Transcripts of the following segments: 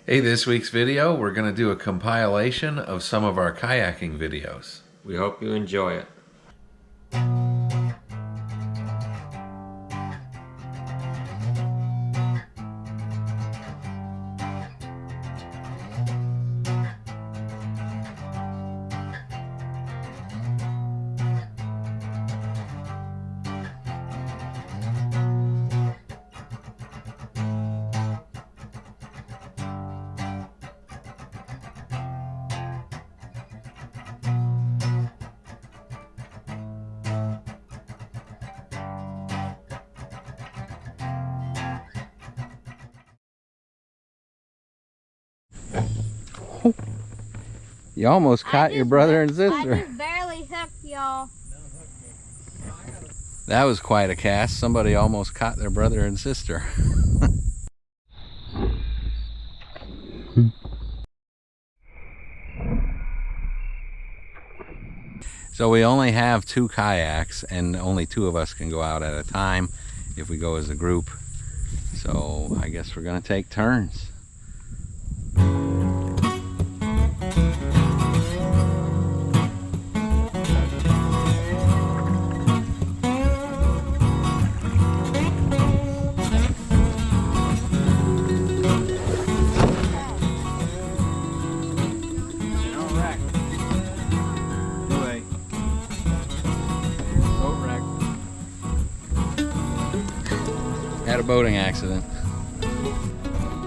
Hey, this week's video, we're going to do a compilation of some of our kayaking videos. We hope you enjoy it. You almost caught your brother and sister. I just barely hooked y'all. That was quite a cast. Somebody almost caught their brother and sister. So we only have 2 kayaks and only 2 of us can go out at a time if we go as a group. So I guess we're gonna take turns. Had a boating accident.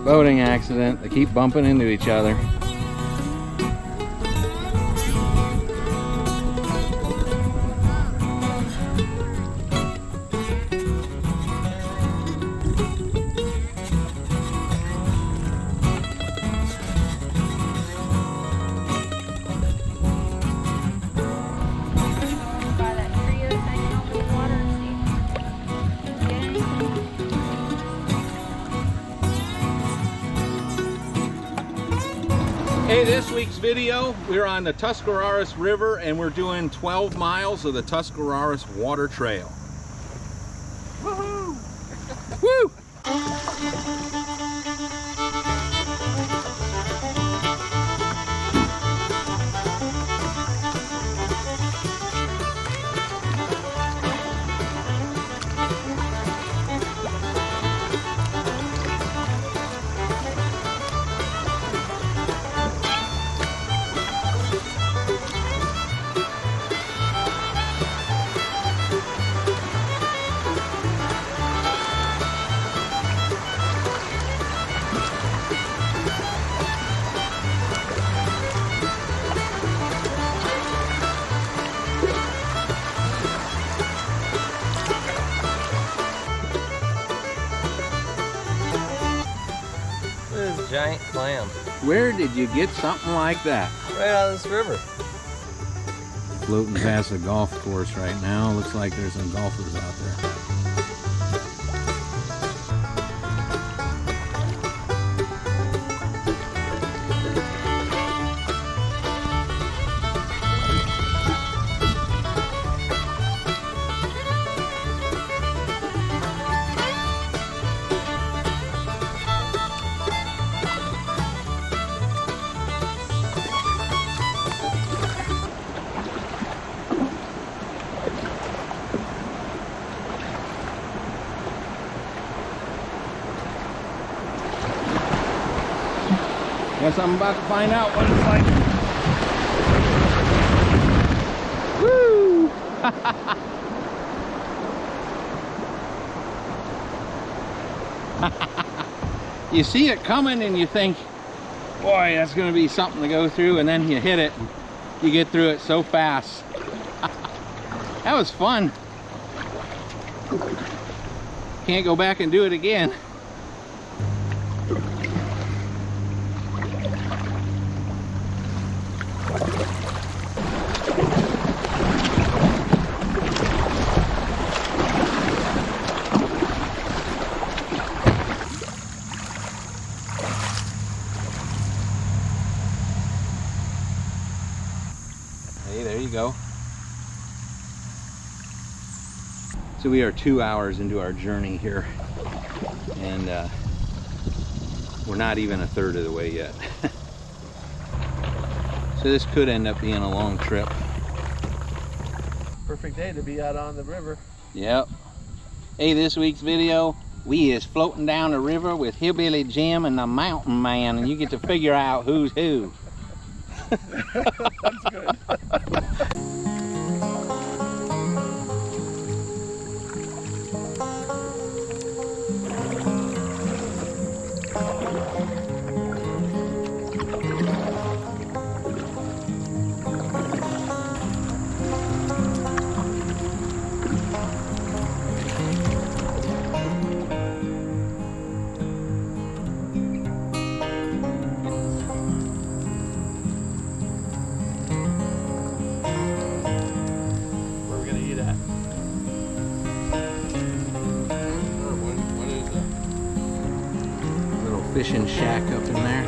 Boating accident. They keep bumping into each other. Hey, this week's video, we're on the Tuscarawas River and we're doing 12 miles of the Tuscarawas Water Trail. Woohoo! Woo! Giant clam. Where did you get something like that? Right out of this river. Floating past a golf course right now. Looks like there's some golfers out there. Guess I'm about to find out what it's like. Woo! You see it coming and you think, boy, that's going to be something to go through, and then you hit it. You get through it so fast. That was fun. Can't go back and do it again. Hey, there you go. So we are 2 hours into our journey here, and We're not even a third of the way yet. So this could end up being a long trip. Perfect day to be out on the river. Yep. Hey, this week's video, we is floating down the river with Hillbilly Jim and the Mountain Man, and you get to figure out who's who. That's good. Where are we gonna eat at? What is it? Little fishing shack up in there.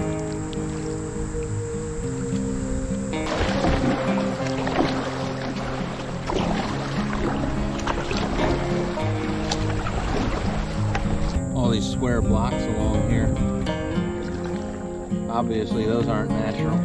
All these square blocks along here. Obviously those aren't natural.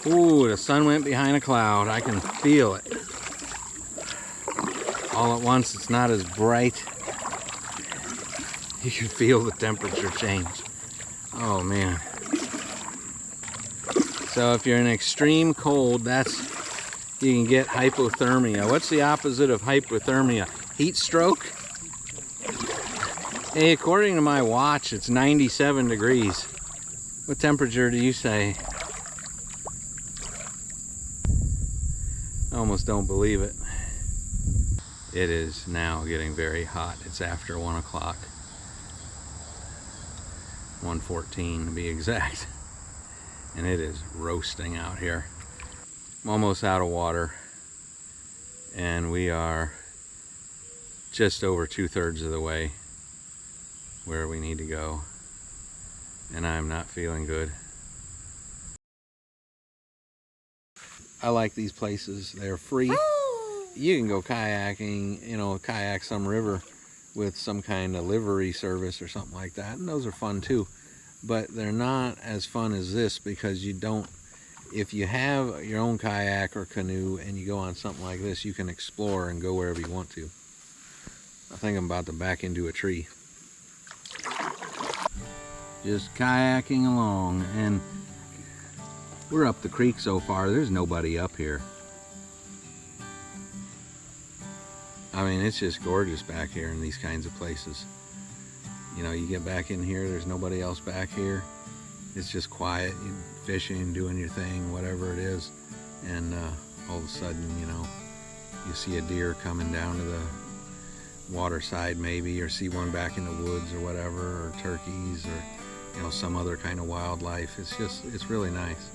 Ooh, the sun went behind a cloud. I can feel it. All at once, it's not as bright. You can feel the temperature change. Oh man. So if you're in extreme cold, you can get hypothermia. What's the opposite of hypothermia? Heat stroke? Hey, according to my watch, it's 97 degrees. What temperature do you say? I almost don't believe it. It is now getting very hot. It's after 1 o'clock. 1:14 to be exact. And it is roasting out here. I'm almost out of water. And we are just over 2/3 of the way where we need to go. And I'm not feeling good. I like these places. They're free. You can go kayaking, kayak some river with some kind of livery service or something like that, and those are fun too. But they're not as fun as this because if you have your own kayak or canoe and you go on something like this, you can explore and go wherever you want to. I think I'm about to back into a tree. Just kayaking along, and we're up the creek so far. There's nobody up here. I mean, it's just gorgeous back here in these kinds of places. You get back in here, there's nobody else back here. It's just quiet, you're fishing, doing your thing, whatever it is. And all of a sudden, you see a deer coming down to the water side maybe, or see one back in the woods or whatever, or turkeys, or some other kind of wildlife. It's really nice.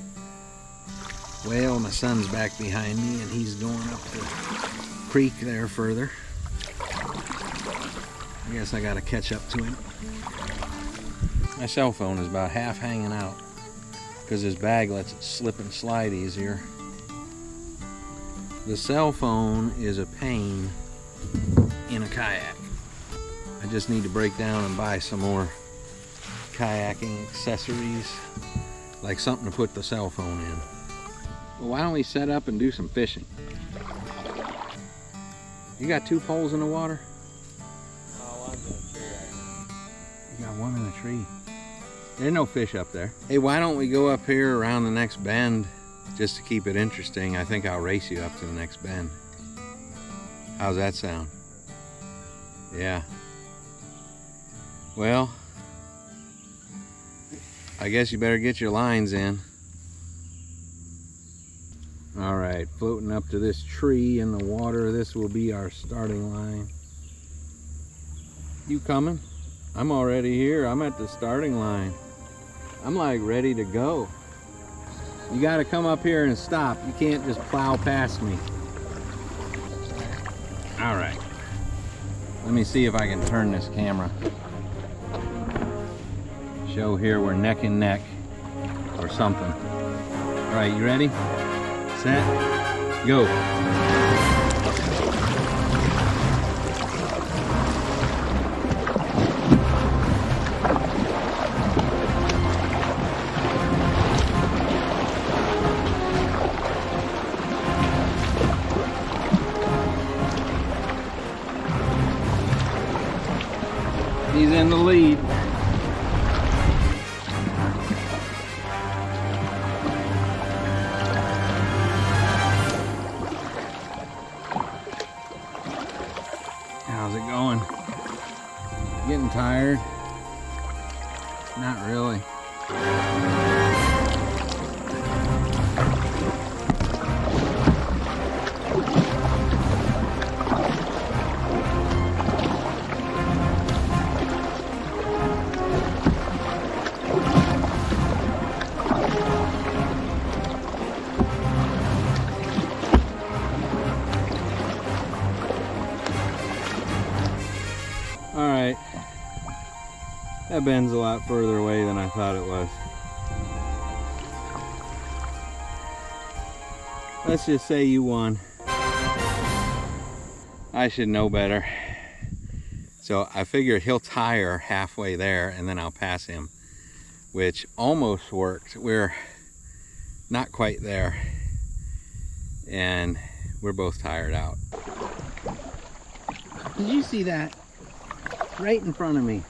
Well, my son's back behind me and he's going up the creek there further. I guess I gotta catch up to him. My cell phone is about half hanging out because his bag lets it slip and slide easier. The cell phone is a pain in a kayak. I just need to break down and buy some more kayaking accessories, like something to put the cell phone in. Well, why don't we set up and do some fishing? You got 2 poles in the water? Oh, one's in a tree. You got one in a tree. There's no fish up there. Hey, why don't we go up here around the next bend just to keep it interesting? I think I'll race you up to the next bend. How's that sound? Yeah. Well, I guess you better get your lines in. All right, floating up to this tree in the water. This will be our starting line. You coming? I'm already here. I'm at the starting line. I'm like ready to go. You got to come up here and stop. You can't just plow past me. All right. Let me see if I can turn this camera. Show here we're neck and neck or something. All right, you ready? Set, go. He's in the lead. How's it going? Getting tired? Not really. Alright, that bend's a lot further away than I thought it was. Let's just say you won. I should know better. So I figured he'll tire halfway there and then I'll pass him, which almost worked. We're not quite there and we're both tired out. Did you see that? Right in front of me.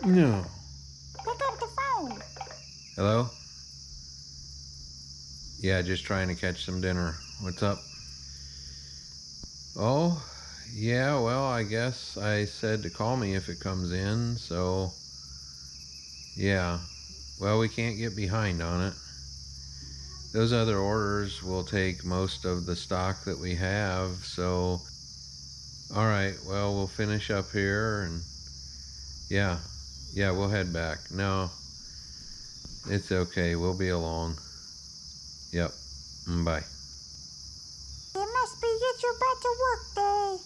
No. Pick up the phone. Hello? Yeah, just trying to catch some dinner. What's up? Oh, yeah, well, I guess I said to call me if it comes in, so yeah. Well, we can't get behind on it. Those other orders will take most of the stock that we have, so all right, well, we'll finish up here and yeah, we'll head back. No, it's okay, we'll be along. Yep, bye. It must be get your butt to work day.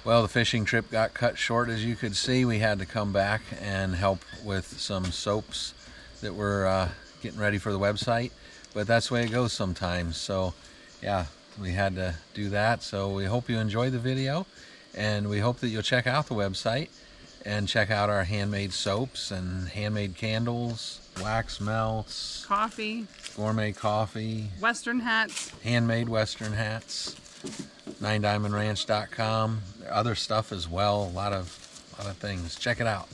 Well, the fishing trip got cut short, as you could see. We had to come back and help with some soaps that were getting ready for the website. but that's the way it goes sometimes. So yeah, we had to do that. So we hope you enjoyed the video, and we hope that you'll check out the website and check out our handmade soaps and handmade candles, wax melts, Coffee, gourmet coffee, Western hats. handmade Western hats, 9diamondranch.com, other stuff as well, a lot of things. Check it out.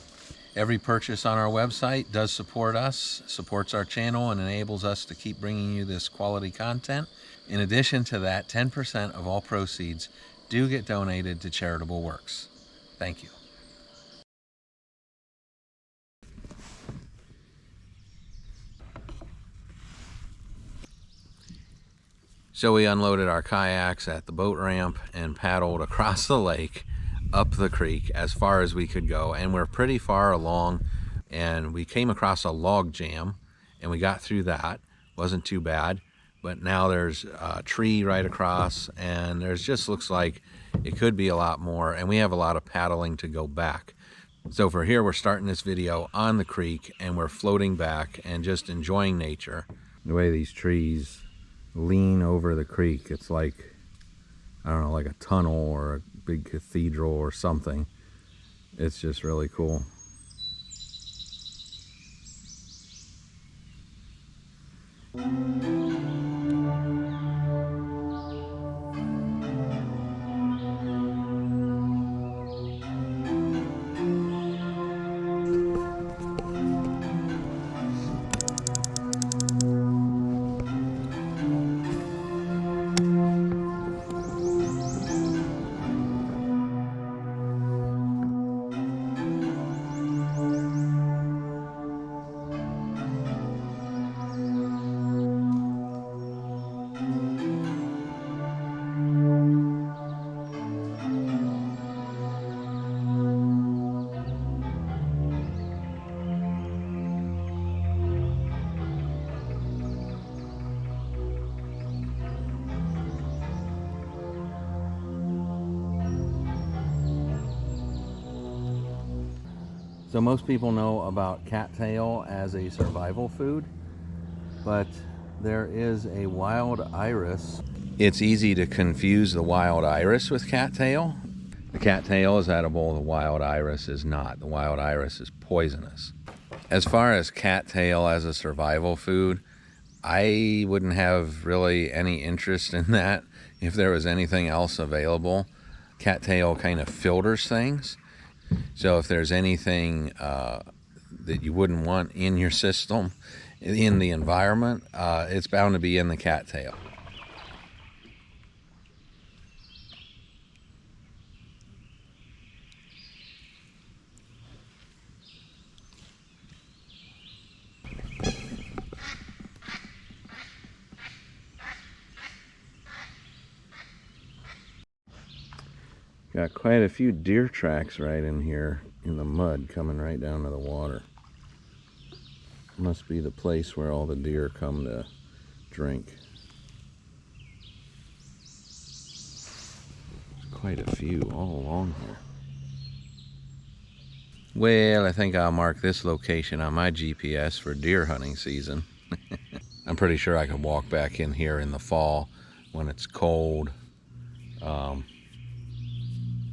Every purchase on our website does support us, supports our channel, and enables us to keep bringing you this quality content. In addition to that, 10% of all proceeds do get donated to charitable works. Thank you. So we unloaded our kayaks at the boat ramp and paddled across the lake, up the creek as far as we could go, and we're pretty far along, and we came across a log jam and we got through that. Wasn't too bad, but now there's a tree right across, and there's just looks like it could be a lot more, and we have a lot of paddling to go back. So for here, we're starting this video on the creek, and we're floating back and just enjoying nature. The way these trees lean over the creek, it's like, I don't know, like a tunnel or a big cathedral or something. It's just really cool. So most people know about cattail as a survival food, but there is a wild iris. It's easy to confuse the wild iris with cattail. The cattail is edible, the wild iris is not. The wild iris is poisonous. As far as cattail as a survival food, I wouldn't have really any interest in that if there was anything else available. Cattail kind of filters things. So if there's anything that you wouldn't want in your system, in the environment, it's bound to be in the cattail. Got quite a few deer tracks right in here in the mud coming right down to the water. Must be the place where all the deer come to drink. There's quite a few all along here. Well, I think I'll mark this location on my GPS for deer hunting season. I'm pretty sure I can walk back in here in the fall when it's cold.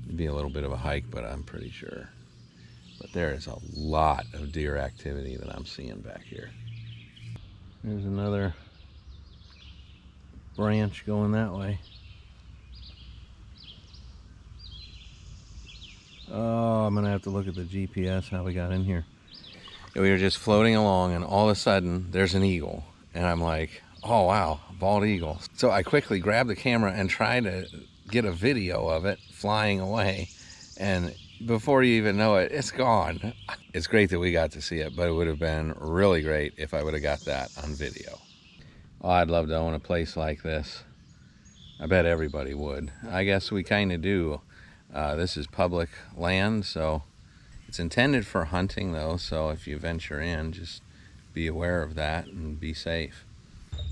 It'd be a little bit of a hike, but I'm pretty sure. But there is a lot of deer activity that I'm seeing back here. There's another branch going that way. Oh, I'm gonna have to look at the GPS how we got in here. We were just floating along, and all of a sudden there's an eagle, and I'm like, oh wow, bald eagle. So I quickly grabbed the camera and tried to get a video of it flying away, and before you even know it, it's gone. It's great that we got to see it, but it would have been really great if I would have got that on video. Oh, I'd love to own a place like this. I bet everybody would. I guess we kind of do. This is public land, so it's intended for hunting though, so if you venture in, just be aware of that and be safe.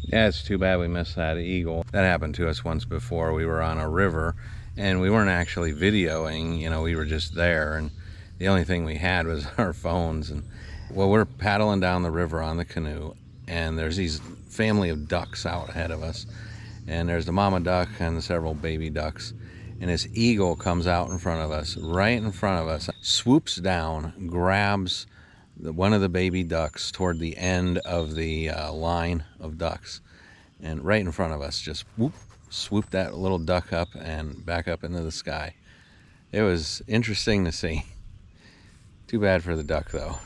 Yeah, it's too bad we missed that eagle. That happened to us once before. We were on a river and we weren't actually videoing, you know, we were just there, and the only thing we had was our phones. And well, we're paddling down the river on the canoe, and there's these family of ducks out ahead of us, and there's the mama duck and several baby ducks, and this eagle comes out in front of us, right in front of us, swoops down, grabs one of the baby ducks toward the end of the line of ducks, and right in front of us, just whoop, swooped that little duck up and back up into the sky. It was interesting to see. Too bad for the duck though.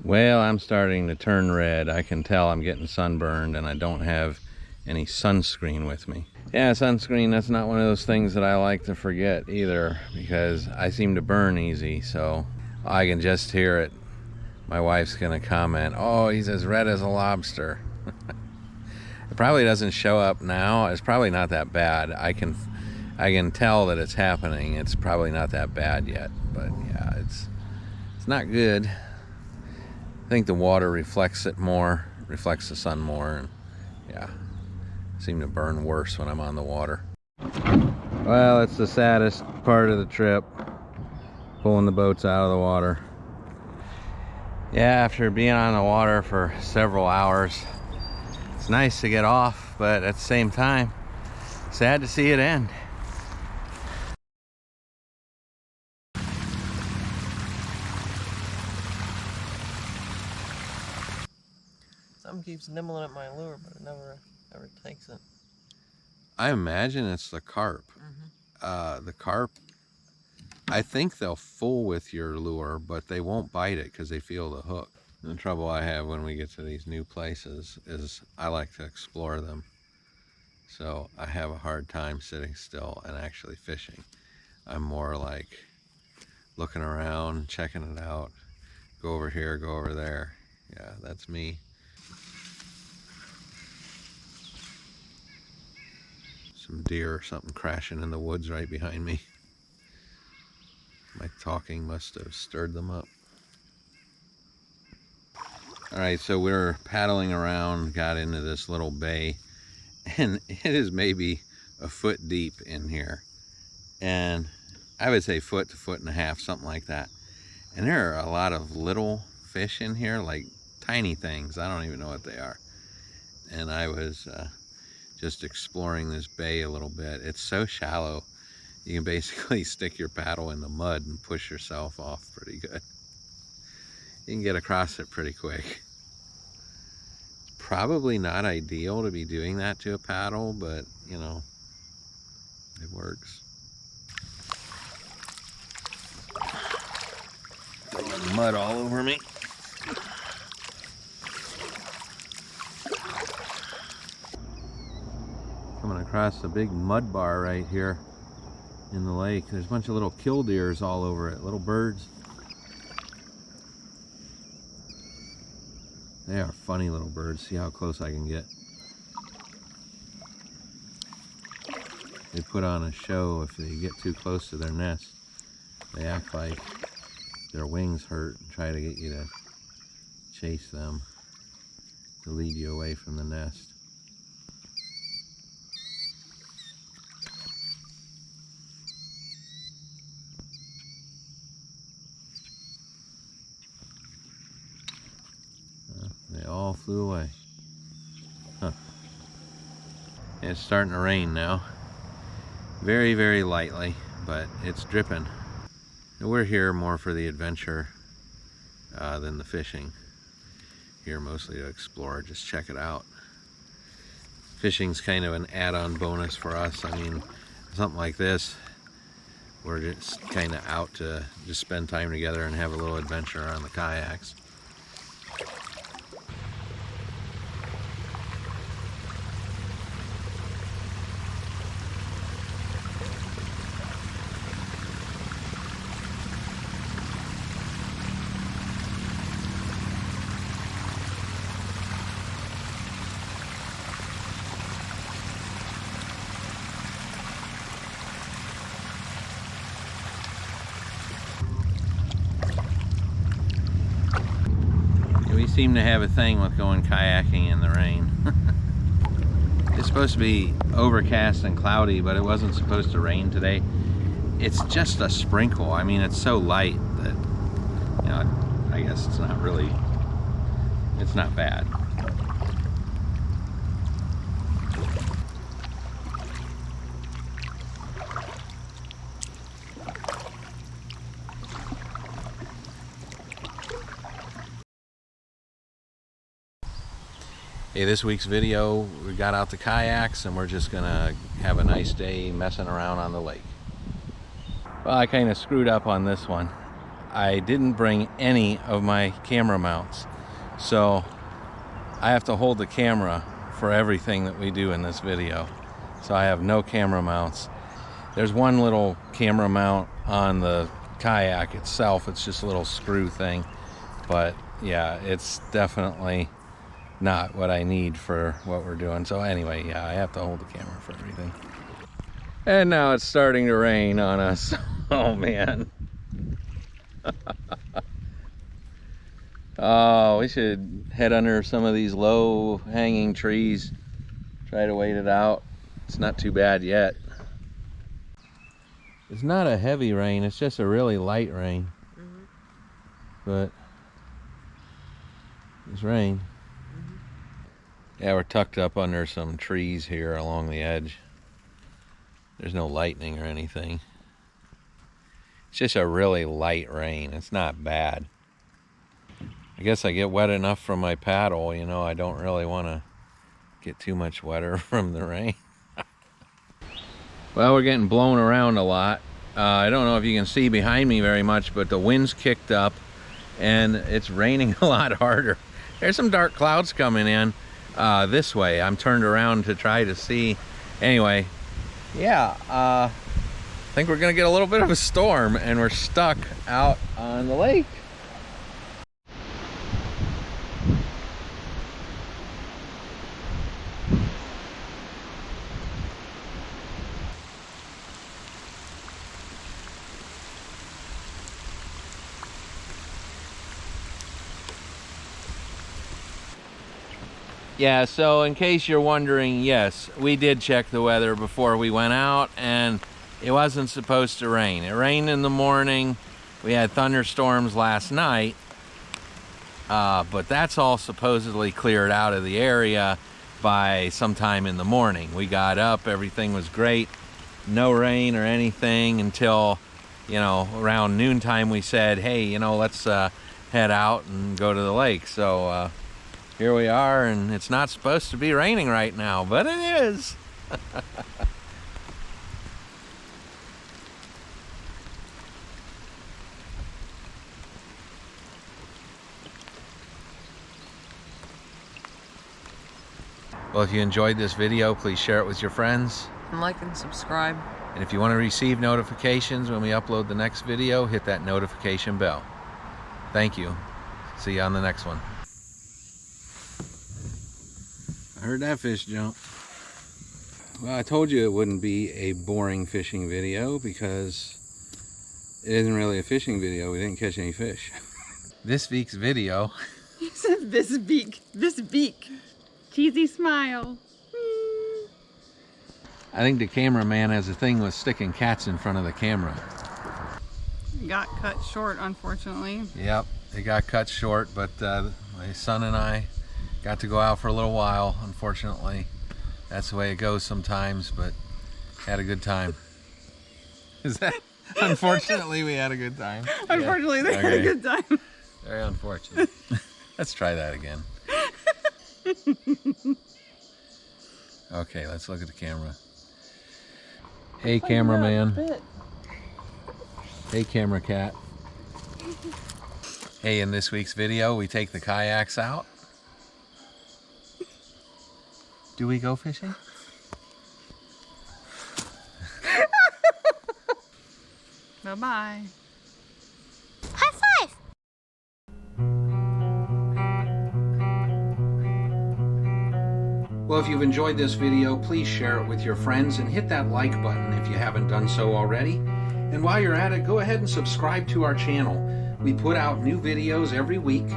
Well, I'm starting to turn red. I can tell I'm getting sunburned, and I don't have any sunscreen with me. Yeah, sunscreen, that's not one of those things that I like to forget either, because I seem to burn easy, so I can just hear it. My wife's gonna comment, oh, he's as red as a lobster. It probably doesn't show up now. It's probably not that bad. I can tell that it's happening. It's probably not that bad yet, but yeah, it's not good. I think the water reflects it more, reflects the sun more, and yeah, I seem to burn worse when I'm on the water. Well, it's the saddest part of the trip, pulling the boats out of the water. Yeah, after being on the water for several hours, it's nice to get off, but at the same time, sad to see it end. Something keeps nibbling at my lure, but it never takes it. I imagine it's the carp. The carp, I think they'll fool with your lure, but they won't bite it because they feel the hook. And the trouble I have when we get to these new places is I like to explore them. So I have a hard time sitting still and actually fishing. I'm more like looking around, checking it out, go over here, go over there. Yeah, that's me. Some deer or something crashing in the woods right behind me. My talking must have stirred them up. All right, so we're paddling around, got into this little bay, and it is maybe a foot deep in here. And I would say foot to foot and a half, something like that. And there are a lot of little fish in here, like tiny things. I don't even know what they are. And I was just exploring this bay a little bit. It's so shallow, you can basically stick your paddle in the mud and push yourself off pretty good. You can get across it pretty quick. It's probably not ideal to be doing that to a paddle, but you know, it works. Throwing mud all over me. Coming across a big mud bar right here in the lake. There's a bunch of little killdeers all over it, little birds. They are funny little birds. See how close I can get. They put on a show if they get too close to their nest. They act like their wings hurt and try to get you to chase them, to lead you away from the nest. They all flew away. Huh. It's starting to rain now. Very, very lightly, but it's dripping. And we're here more for the adventure than the fishing. Here mostly to explore, just check it out. Fishing's kind of an add-on bonus for us. I mean, something like this, we're just kind of out to just spend time together and have a little adventure on the kayaks. We seem to have a thing with going kayaking in the rain. It's supposed to be overcast and cloudy, but it wasn't supposed to rain today. It's just a sprinkle. I mean, it's so light that, you know, I guess it's not really It's not bad. Hey, this week's video, we got out the kayaks and we're just gonna have a nice day messing around on the lake. Well, I kind of screwed up on this one. I didn't bring any of my camera mounts, so I have to hold the camera for everything that we do in this video. So I have no camera mounts. There's one little camera mount on the kayak itself. It's just a little screw thing, but yeah, it's definitely not what I need for what we're doing. So anyway, yeah, I have to hold the camera for everything. And now it's starting to rain on us. Oh man. Oh, we should head under some of these low hanging trees, try to wait it out. It's not too bad yet. It's not a heavy rain, it's just a really light rain. But it's rain. Yeah, we're tucked up under some trees here along the edge. There's no lightning or anything. It's just a really light rain. It's not bad. I guess I get wet enough from my paddle, you know, I don't really want to get too much wetter from the rain. Well, we're getting blown around a lot. I don't know if you can see behind me very much, but the wind's kicked up and it's raining a lot harder. There's some dark clouds coming in. This way. I'm turned around to try to see. Anyway, yeah, I think we're gonna get a little bit of a storm and we're stuck out on the lake. Yeah, so in case you're wondering, yes, we did check the weather before we went out and it wasn't supposed to rain. It rained in the morning. We had thunderstorms last night, but that's all supposedly cleared out of the area by sometime in the morning. We got up, everything was great. No rain or anything until, you know, around noontime we said, hey, you know, let's head out and go to the lake. So, here we are, and it's not supposed to be raining right now, but it is. Well, if you enjoyed this video, please share it with your friends. And like and subscribe. And if you want to receive notifications when we upload the next video, hit that notification bell. Thank you. See you on the next one. I heard that fish jump. Well, I told you it wouldn't be a boring fishing video because it isn't really a fishing video. We didn't catch any fish. This week's video. You said this beak. Cheesy smile. I think the cameraman has a thing with sticking cats in front of the camera. Got cut short, unfortunately. Yep, it got cut short, but my son and I got to go out for a little while. Unfortunately, that's the way it goes sometimes, but had a good time. Is that? Unfortunately, we had a good time. Unfortunately, they had a good time. Very unfortunate. Let's try that again. Okay, let's look at the camera. Hey, cameraman. Hey, camera cat. Hey, in this week's video, we take the kayaks out. Do we go fishing? Bye-bye. High five! Well, if you've enjoyed this video, please share it with your friends and hit that like button if you haven't done so already. And while you're at it, go ahead and subscribe to our channel. We put out new videos every week,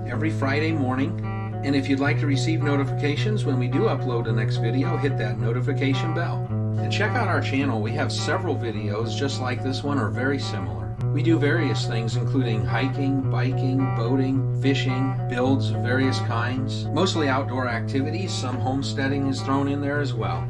every Friday morning. And if you'd like to receive notifications when we do upload the next video, hit that notification bell. And check out our channel. We have several videos just like this one or very similar. We do various things including hiking, biking, boating, fishing, builds of various kinds, mostly outdoor activities. Some homesteading is thrown in there as well.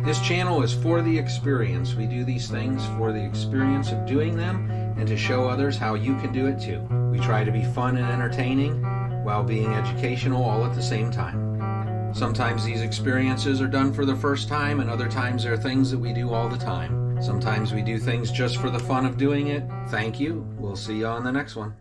This channel is for the experience. We do these things for the experience of doing them and to show others how you can do it too. We try to be fun and entertaining while being educational all at the same time. Sometimes these experiences are done for the first time, and other times they're things that we do all the time. Sometimes we do things just for the fun of doing it. Thank you. We'll see you on the next one.